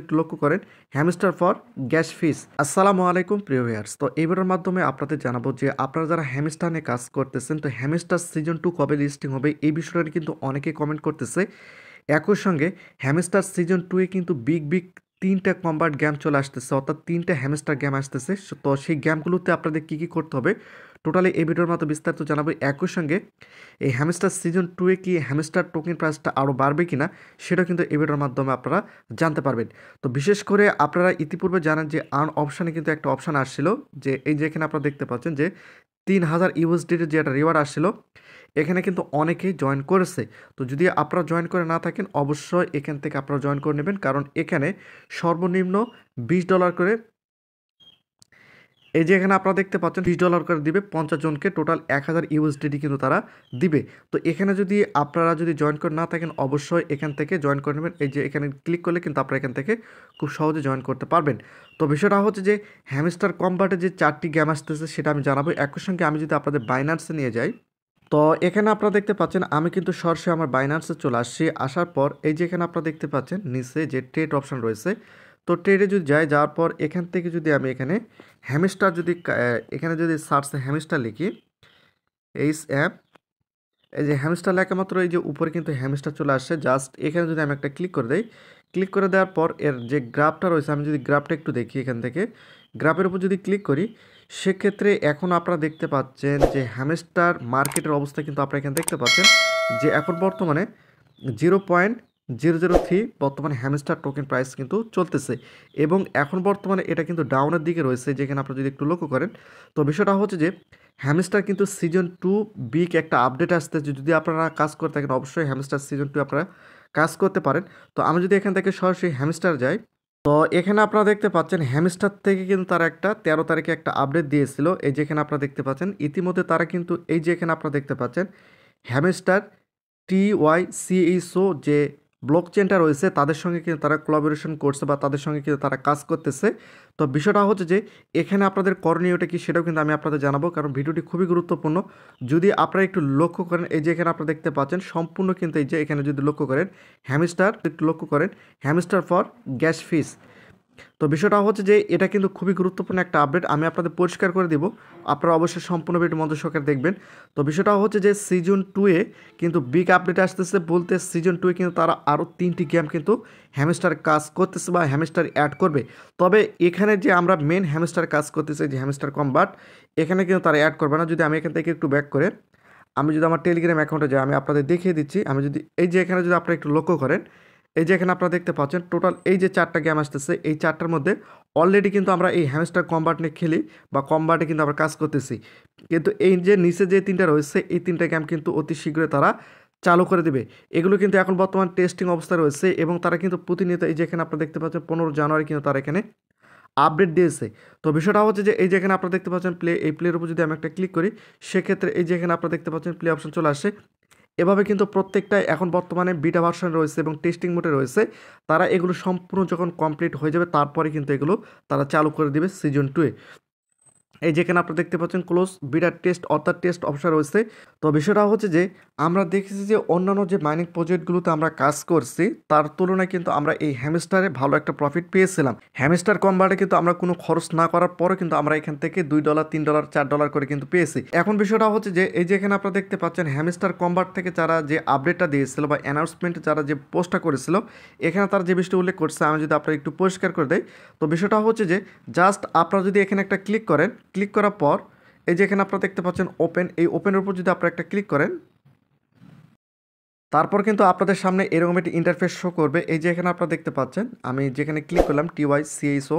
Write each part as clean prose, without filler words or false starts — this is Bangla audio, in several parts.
একটু লক্ষ্য করেন হ্যামস্টার ফর গ্যাস ফিস। আসসালামু আলাইকুম প্রিয় ভিউয়ার্স, তো এই ভিডিওর মাধ্যমে আপনাদের জানাবো যে আপনারা যারা হ্যামস্টার নিয়ে কাজ করতেছেন, তো হ্যামস্টার সিজন 2 কবে লিস্টিং হবে এই বিষয়টা কিন্তু অনেকেই কমেন্ট করতেছে। একই সঙ্গে হ্যামস্টার সিজন 2 এ কিন্তু বিগ বিগ 3টা কম্বাট গেম চলে আসতেছে, অর্থাৎ 3টা হ্যামস্টার গেম আসতেছে। তো সেই গেমগুলোতে আপনাদের কী কী করতে হবে টোটালি এই ভিডিওর মতো বিস্তারিত জানাবো। একই সঙ্গে এই হ্যামস্টার সিজন 2 এ কি হ্যামস্টার টোকেন প্রাইসটা আরও বাড়বে কিনা সেটা কিন্তু এই ভিডিওর মাধ্যমে আপনারা জানতে পারবেন। তো বিশেষ করে আপনারা ইতিপূর্বে জানেন যে আর্ন অপশানে কিন্তু একটা অপশান আসছিল, যে এই যে এখানে আপনারা দেখতে পাচ্ছেন যে 3000 ইউএসডির যে একটা রিওয়ার্ড আসছিল, এখানে কিন্তু অনেকেই জয়েন করেছে। তো যদি আপনারা জয়েন করে না থাকেন অবশ্যই এখান থেকে আপনারা জয়েন করে নেবেন, কারণ এখানে সর্বনিম্ন $20 করে, এই যে এখানে আপনারা দেখতে পাচ্ছেন $20 করে দিবে 50 জনকে, টোটাল 1000 ইউএসডিটি কিন্তু তারা দিবে। তো এখানে যদি আপনারা যদি জয়েন করে না থাকেন অবশ্যই এখান থেকে জয়েন করে নেবেন। এই যে এখানে ক্লিক করলে কিন্তু আপনারা এখান থেকে খুব সহজে জয়েন করতে পারবেন। তো বিষয়টা হচ্ছে যে হ্যামস্টার কম্বাটে যে 4টি গেম আসতেছে সেটা আমি জানাবো। একই সঙ্গে আমি যদি আপনাদের বাইনান্সে নিয়ে যাই, তো এখানে আপনারা দেখতে পাচ্ছেন আমি কিন্তু সরাসরি আমার বাইনান্সে চলে আসছি। আসার পর এই যে এখানে আপনারা দেখতে পাচ্ছেন নিচে যে ট্রেড অপশন রয়েছে, তো ট্রেডে যদি যাই, যাওয়ার পর এখান থেকে যদি আমি এখানে হ্যামস্টার যদি এখানে যদি সার্চে হ্যামস্টার লিখি, এইচ অ্যাপ, এই যে হ্যামস্টার লেখা মাত্র এই যে উপরে কিন্তু হ্যামস্টার চলে আসছে। জাস্ট এখানে যদি আমি একটা ক্লিক করে দেই, ক্লিক করে দেওয়ার পর এর যে গ্রাফটা রয়েছে, আমি যদি গ্রাফটা একটু দেখি এখান থেকে, গ্রাফের উপর যদি ক্লিক করি সেক্ষেত্রে এখন আপনারা দেখতে পাচ্ছেন যে হ্যামস্টার মার্কেটের অবস্থা কিন্তু আপনারা এখানে দেখতে পাচ্ছেন যে এখন বর্তমানে 0.003 বর্তমানে হ্যামস্টার টোকেন প্রাইস কিন্তু চলতেছে, এবং এখন বর্তমানে এটা কিন্তু ডাউনের দিকে রয়েছে, যেখানে আপনারা যদি একটু লক্ষ্য করেন। তো বিষয়টা হচ্ছে যে হ্যামস্টার কিন্তু সিজন 2 বিগ একটা আপডেট আসতে, যদি আপনারা কাজ করে থাকেন অবশ্যই হ্যামস্টার সিজন 2 আপনারা কাজ করতে পারেন। তো আমি যদি এখান থেকে সরাসরি হ্যামস্টার যাই, তো এখানে আপনারা দেখতে পাচ্ছেন হ্যামস্টার থেকে কিন্তু তারা একটা 13 তারিখে একটা আপডেট দিয়েছিল। এই যে এখানে আপনারা দেখতে পাচ্ছেন ইতিমধ্যে তারা কিন্তু এই যে এখানে আপনারা দেখতে পাচ্ছেন হ্যামস্টার TYCSO যে ব্লকচেনটা রয়েছে তাদের সঙ্গে কিন্তু তারা কোলাবোরেশন করছে বা তাদের সঙ্গে কিন্তু তারা কাজ করতেছে। তো বিষয়টা হচ্ছে যে এখানে আপনাদের করণীয়টা কি সেটাও কিন্তু আমি আপনাদের জানাবো, কারণ ভিডিওটি খুবই গুরুত্বপূর্ণ। যদি আপনারা একটু লক্ষ্য করেন এই যে এখানে আপনারা দেখতে পাচ্ছেন সম্পূর্ণ কিন্তু এই যে এখানে যদি লক্ষ্য করেন হ্যামস্টার, একটু লক্ষ্য করেন হ্যামস্টার ফর গ্যাস ফিস। তো বিষয়টা হচ্ছে যে এটা কিন্তু খুবই গুরুত্বপূর্ণ একটা আপডেট, আমি আপনাদের পরিষ্কার করে দিব, আপনারা অবশ্যই সম্পূর্ণ ভিডিও মনোযোগ সহকারে দেখবেন। তো বিষয়টা হচ্ছে যে সিজন 2 এ কিন্তু বিগ আপডেট আসতেছে, বলতে সিজন 2 এ কিন্তু তারা আরও 3টি গেম কিন্তু হ্যামস্টার কাজ করতেছে বা হ্যামস্টার অ্যাড করবে। তবে এখানে যে আমরা মেন হ্যামস্টার কাজ করতেছে যে হ্যামস্টার কম্বাট, এখানে কিন্তু তারা অ্যাড করবে না। যদি আমি এখান থেকে একটু ব্যাক করে আমি যদি আমার টেলিগ্রাম অ্যাকাউন্টে যাই, আমি আপনাদের দেখিয়ে দিচ্ছি। আমি যদি এই যে এখানে যদি আপনারা একটু লক্ষ্য করেন, এই যে এখানে আপনারা দেখতে পাচ্ছেন টোটাল এই যে 4টা গেম আসতেছে, এই 4টার মধ্যে অলরেডি কিন্তু আমরা এই হ্যামস্টার কম্বাট নিয়ে খেলি বা কম্বাটে কিন্তু আমরা কাজ করতেছি। কিন্তু এই যে নিচে যে 3টা রয়েছে এই 3টা গেম কিন্তু অতি শীঘ্রই তারা চালু করে দেবে। এগুলো কিন্তু এখন বর্তমান টেস্টিং অবস্থায় রয়েছে, এবং তারা কিন্তু প্রতিনিয়ত এই যে এখানে আপনারা দেখতে পাচ্ছেন 15 জানুয়ারি কিন্তু তারা এখানে আপডেট দিয়েছে। তো বিষয়টা হচ্ছে যে এই যে এখানে আপনারা দেখতে পাচ্ছেন প্লে, এই প্লের উপর যদি আমি একটা ক্লিক করি সেক্ষেত্রে এই যে এখানে আপনারা দেখতে পাচ্ছেন প্লে অপশন চলে আসে। এভাবে কিন্তু প্রত্যেকটাই এখন বর্তমানে বিটা ভার্সন রয়েছে এবং টেস্টিং মোডে রয়েছে। তারা এগুলো সম্পূর্ণ যখন কমপ্লিট হয়ে যাবে তারপরে কিন্তু এগুলো তারা চালু করে দিবে সিজন 2 এ। এই যেখানে আপনারা দেখতে পাচ্ছেন ক্লোজ বিটা টেস্ট অর্থাৎ টেস্ট অপশন রয়েছে। তো বিষয়টা হচ্ছে যে আমরা দেখেছি যে অন্যান্য যে মাইনিং প্রজেক্টগুলোতে আমরা কাজ করছি তার তুলনায় কিন্তু আমরা এই হ্যামস্টারে ভালো একটা প্রফিট পেয়েছিলাম। হ্যামস্টার কম্বাটে কিন্তু আমরা কোনো খরচ না করার পরে কিন্তু আমরা এখান থেকে $2 $3 $4 করে কিন্তু পেয়েছি। এখন বিষয়টা হচ্ছে যে এই যে এখানে আপনারা দেখতে পাচ্ছেন হ্যামস্টার কম্বাট থেকে যারা যে আপডেটটা দিয়েছিল বা অ্যানাউন্সমেন্ট যারা যে পোস্টটা করেছিল, এখানে তারা যে বিষয়টা উল্লেখ করছে আমি যদি আপনারা একটু পরিষ্কার করে দেই। তো বিষয়টা হচ্ছে যে জাস্ট আপনারা যদি এখানে একটা ক্লিক করেন, ক্লিক করার পর এই যে এখানে আপনারা দেখতে পাচ্ছেন ওপেন, এই ওপেনের উপর যদি আপনারা একটা ক্লিক করেন তারপর কিন্তু আপনাদের সামনে এরকম একটি ইন্টারফেস শো করবে। এই যে এখানে আপনারা দেখতে পাচ্ছেন আমি যেখানে ক্লিক করলাম TYCSO,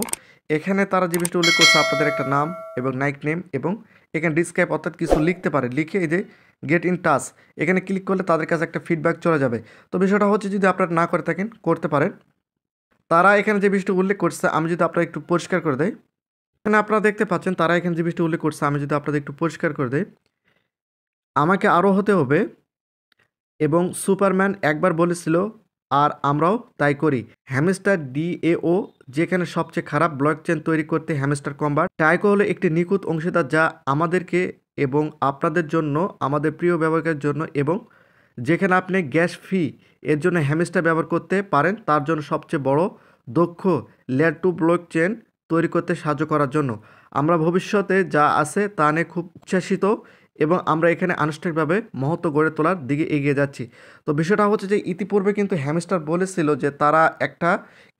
এখানে তারা যে বিষয়টা উল্লেখ করছে আপনাদের একটা নাম এবং নাইক নেম এবং এখানে ডিসক্রাইব অর্থাৎ কিছু লিখতে পারে, লিখে এই যে গেট ইন টাচ এখানে ক্লিক করলে তাদের কাছে একটা ফিডব্যাক চলে যাবে। তো বিষয়টা হচ্ছে যদি আপনারা না করে থাকেন করতে পারেন। তারা এখানে যে বিষয়টা উল্লেখ করছে আমি যদি আপনারা একটু পরিষ্কার করে দেয়, এখানে আপনারা দেখতে পাচ্ছেন তারা এখানে যে বিষয়টা উল্লেখ করছে আমি যদি আপনাদের একটু পরিষ্কার করে দেই, আমাকে আরও হতে হবে এবং সুপারম্যান একবার বলেছিল আর আমরাও তাই করি। হ্যামস্টার DAO যেখানে সবচেয়ে খারাপ ব্লকচেন তৈরি করতে হ্যামস্টার কম্বাট টাইকো হলো একটি নিখুঁত অংশীদার যা আমাদেরকে এবং আপনাদের জন্য, আমাদের প্রিয় ব্যবহারকারীর জন্য, এবং যেখানে আপনি গ্যাস ফি এর জন্য হ্যামস্টার ব্যবহার করতে পারেন তার জন্য সবচেয়ে বড় দক্ষ লেয়ার 2 ব্লকচেন তৈরি করতে সাহায্য করার জন্য। আমরা ভবিষ্যতে যা আছে তা নিয়ে খুব উচ্ছ্বাসিত এবং আমরা এখানে আনুষ্ঠানিকভাবে মহত্ব গড়ে তোলার দিকে এগিয়ে যাচ্ছি। তো বিষয়টা হচ্ছে যে ইতিপূর্বে কিন্তু হ্যামস্টার বলেছিল যে তারা একটা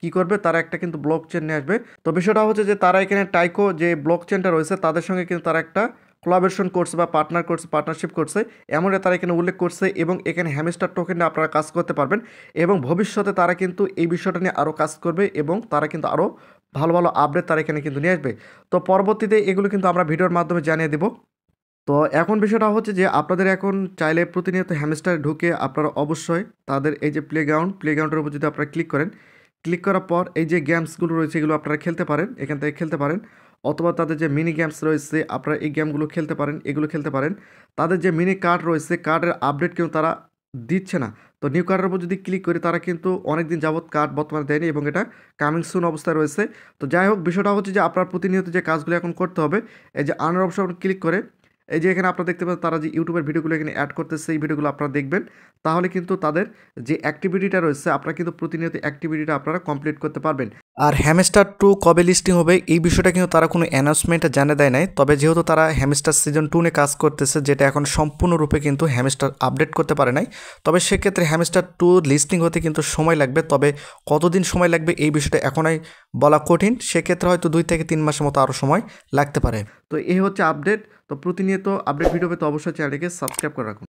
কি করবে, তারা একটা কিন্তু ব্লকচেন নিয়ে আসবে। তো বিষয়টা হচ্ছে যে তারা এখানে টাইকো যে ব্লকচেনটা রয়েছে তাদের সঙ্গে কিন্তু তারা একটা কোলাবোরেশন করছে বা পার্টনারশিপ করছে, এমনটা তারা এখানে উল্লেখ করছে এবং এখানে হ্যামস্টার টোকেনে আপনারা কাজ করতে পারবেন এবং ভবিষ্যতে তারা কিন্তু এই বিষয়টা নিয়ে আরও কাজ করবে এবং তারা কিন্তু আরও ভালো ভালো আপডেট তারা এখানে কিন্তু নিয়ে আসবে। তো পরবর্তীতে এগুলো কিন্তু আমরা ভিডিওর মাধ্যমে জানিয়ে দেবো। তো এখন বিষয়টা হচ্ছে যে আপনাদের এখন চাইলে প্রতিনিয়ত হ্যামস্টারে ঢুকে আপনারা অবশ্যই তাদের এই যে প্লেগ্রাউন্ডের উপর যদি আপনারা ক্লিক করার পর এই যে গেমসগুলো রয়েছে এগুলো আপনারা খেলতে পারেন, এখান থেকে খেলতে পারেন। অথবা তাদের যে মিনি গেমস রয়েছে আপনারা এই গেমগুলো খেলতে পারেন, এগুলো খেলতে পারেন। তাদের যে মিনি কার্ড রয়েছে কার্ডের আপডেট কিন্তু তারা দিচ্ছে না। তো নিউ কার্ডের উপর যদি ক্লিক করি তারা কিন্তু অনেক দিন যাবত কার্ড বর্তমানে দেয়নি এবং এটা কামিং সুন অবস্থায় রয়েছে। তো যাই হোক, বিষয়টা হচ্ছে যে আপনার প্রতিনিয়ত যে কাজগুলো এখন করতে হবে, এই যে আনার অপশন ক্লিক করে এই যে এখানে আপনারা দেখতে পাচ্ছেন তারা যে ইউটিউবের ভিডিওগুলো এখানে অ্যাড করতেছে, এই ভিডিওগুলো আপনারা দেখবেন। তাহলে কিন্তু তাদের যে অ্যাক্টিভিটিটা রয়েছে আপনারা কিন্তু প্রতিনিয়ত অ্যাক্টিভিটিটা আপনারা কমপ্লিট করতে পারবেন। আর হ্যামস্টার 2 কবে লিস্টিং হবে এই বিষয়টা কিন্তু তারা কোনো অ্যানাউন্সমেন্ট জানিয়ে দেয় নাই। তবে যেহেতু তারা হ্যামস্টার সিজন 2 নিয়ে কাজ করতেছে, যেটা এখন সম্পূর্ণরূপে কিন্তু হ্যামস্টার আপডেট করতে পারে নাই, তবে সেক্ষেত্রে হ্যামস্টার 2 লিস্টিং হতে কিন্তু সময় লাগবে। তবে কতদিন সময় লাগবে এই বিষয়টা এখনই বলা কঠিন, সেক্ষেত্রে হয়তো 2 থেকে 3 মাসের মতো আরও সময় লাগতে পারে। তো এই হচ্ছে আপডেট। তো প্রতিনিয়ত আপডেট ভিডিও পেতে অবশ্যই চ্যানেলটিকে সাবস্ক্রাইব করে রাখুন।